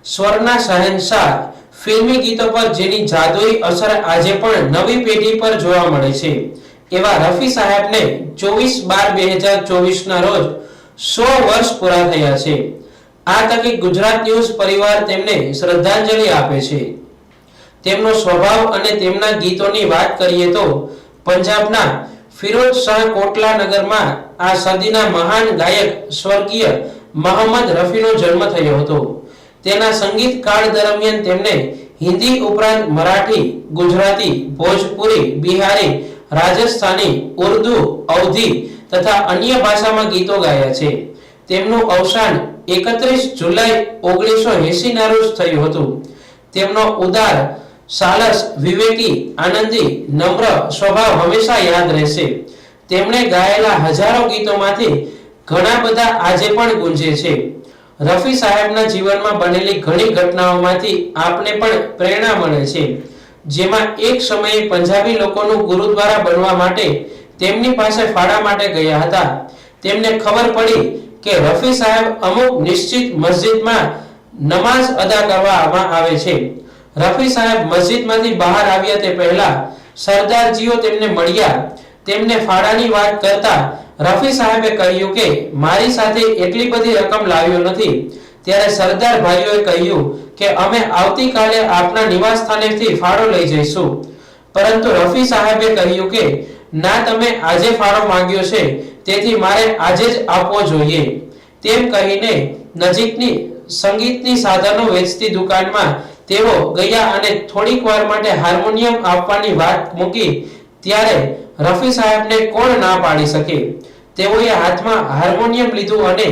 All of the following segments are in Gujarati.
સ્વરના શહેનશાહ ફિલ્મી ગીતો પર જેની જાદુઈ અસર આજે પણ નવી પેઢી પર જોવા મળે છે એવા રફી સાહેબને 24/12/2024 ના રોજ 100 વર્ષ પૂરા થયા છે। આ તકે ગુજરાત ન્યૂઝ પરિવાર તેમને શ્રદ્ધાંજલિ આપે છે। તેમનો સ્વભાવ અને તેમના ગીતોની વાત કરીએ તો પંજાબના ફિરોઝ શાહ કોટલા નગરમાં આ સદીના મહાન ગાયક સ્વર્ગીય મોહમ્મદ રફીનો જન્મ થયો હતો। તેના સંગીત કાળ દરમિયાન તેમને હિન્દી ઉપરાંત મરાઠી, ગુજરાતી, ભોજપુરી, બિહારી, રાજસ્થાની, ઉર્દુ, અવધી તથા અન્ય ભાષામાં ગીતો ગાયા છે। તેમનું અવસાન 31 જુલાઈ 1980 ના રોજ થયું હતું। તેમનો ઉદાર, સાલસ, વિવેકી, આનંદી, નમ્ર સ્વભાવ હંમેશા યાદ રહેશે। તેમણે ગાયેલા હજારો ગીતોમાંથી ઘણા બધા આજે પણ ગુંજે છે। રફી સાહેબના જીવનમાં બનેલી ઘણી ઘટનાઓમાંથી આપને પણ પ્રેરણા મળે છે, જેમાં એક સમયે પંજાબી લોકોનું ગુરુદ્વારા બનવા માટે તેમની પાસે ફાળા માટે ગયા હતા। તેમને ખબર પડી કે રફી સાહેબ અમુક નિશ્ચિત મસ્જિદમાં નમાઝ અદા કરવામાં આવે છે। રફી સાહેબ મસ્જિદમાંથી બહાર આવ્યા તે પહેલા સરદારજીઓ તેમને મળ્યા। તેમને ફાળાની વાત કરતા રફી સાહેબે કહ્યું કે મારી સાથે એટલી બધી રકમ લાવ્યો નથી। ત્યારે સરદાર ભાઈઓએ કહ્યું કે અમે આવતીકાલે આપના નિવાસ સ્થાનેથી ફાળો લઈ જઈશું, પરંતુ રફી સાહેબે કહ્યું કે ના, તમે આજે ફાળો માંગ્યો છે તેથી મારે આજે જ આપવો જોઈએ। તેમ કહીને નજીકની સંગીતની સાધનો વેચતી દુકાનમાં તેઓ ગયા અને થોડીક વાર માટે હાર્મોનિયમ આપવાની વાત મૂકી ત્યારે રફી સાહેબને કોણ ના પાડી શકે। તેઓએ હાથમાં હાર્મોનિયમ લીધું અને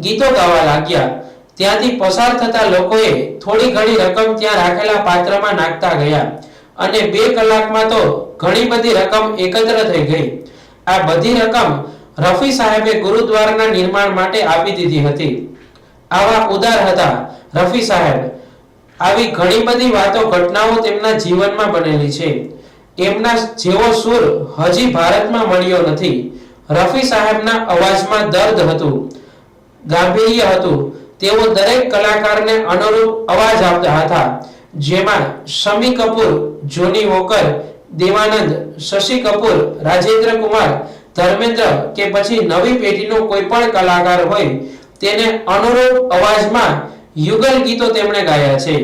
ગીતો ગાવા લાગ્યા। ત્યાંથી પસાર થતા લોકોએ થોડી ઘણી રકમ ત્યાં રાખેલા પાત્રમાં નાખતા ગયા અને 2 કલાકમાં તો ઘણી બધી રકમ એકત્ર થઈ ગઈ। આ બધી રકમ રફી સાહેબે ગુરુદ્વારાના નિર્માણ માટે આપી દીધી હતી। આવા ઉદાર હતા રફી સાહેબ। આવી ઘણી બધી વાતો, ઘટનાઓ તેમના જીવનમાં બનેલી છે। એમના જેવો સુર હજી ભારતમાં મળ્યો નથી। રફી સાહેબના અવાજમાં દર્દ હતું, ગાંભીર્ય હતું। તેઓ દરેક કલાકારને અનુરૂપ અવાજ આપતા હતા, જેમાં શમી કપૂર, જોની વોકર, દેવાનંદ, શશી કપૂર, રાજેન્દ્ર કુમાર, ધર્મેન્દ્ર કે પછી નવી પેઢીનો કોઈ પણ કલાકાર હોય તેને અનુરૂપ અવાજમાં યુગલ ગીતો તેમણે ગાયા છે।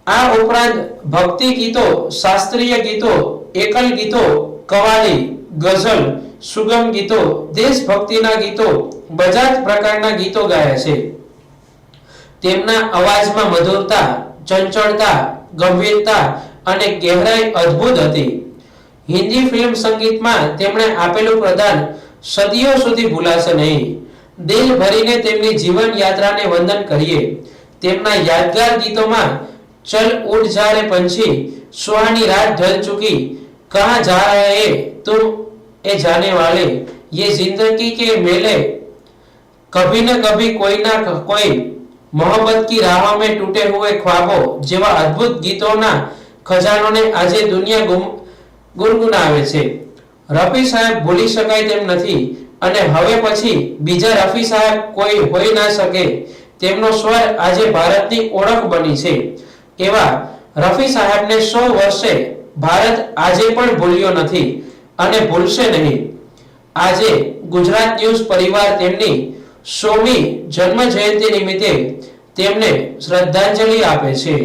આ ઉપરાંત ભક્તિ ગીતો, શાસ્ત્રીય ગીતો, એકલ ગીતો, કવાલી, ગઝલ, સુગમ ગીતો, દેશભક્તિના ગીતો, બધા જ પ્રકારના ગીતો ગાયા છે। તેમના અવાજમાં મધુરતા, ચંચળતા, ગંભીરતા અને ગહેરાઈ અદ્ભુત હતી। હિન્દી ફિલ્મ સંગીતમાં તેમણે આપેલું પ્રદાન સદીઓ સુધી ભૂલાશે નહીં। દિલ ભરીને તેમની જીવન યાત્રાને વંદન કરીએ। તેમના યાદગાર ગીતોમાં चल उड़ जा रे पंछी, सुहानी रात ढल चुकी, कहाँ जा रहे हैं तुम ए जाने वाले, ये जिंदगी के मेले, कभी न कभी कोई ना कोई, मोहब्बत की राहों में टूटे हुए ख्वाबों જેવા અદ્ભુત ગીતોના ખજાનોને આજે દુનિયા ગુનગુનાવે છે। રફી સાહેબ ભૂલી શકાય તેમ નથી અને હવે પછી બીજા રફી સાહેબ કોઈ હોઈ ના શકે। તેમનો સ્વર આજે ભારતની ઓળખ બની છે। એવા રફી સાહેબને 100 વર્ષે ભારત આજે પણ ભૂલ્યો નથી અને ભૂલશે નહીં। આજે ગુજરાત ન્યૂઝ પરિવાર તેમની 100મી જન્મ જયંતિ નિમિત્તે તેમને શ્રદ્ધાંજલિ આપે છે।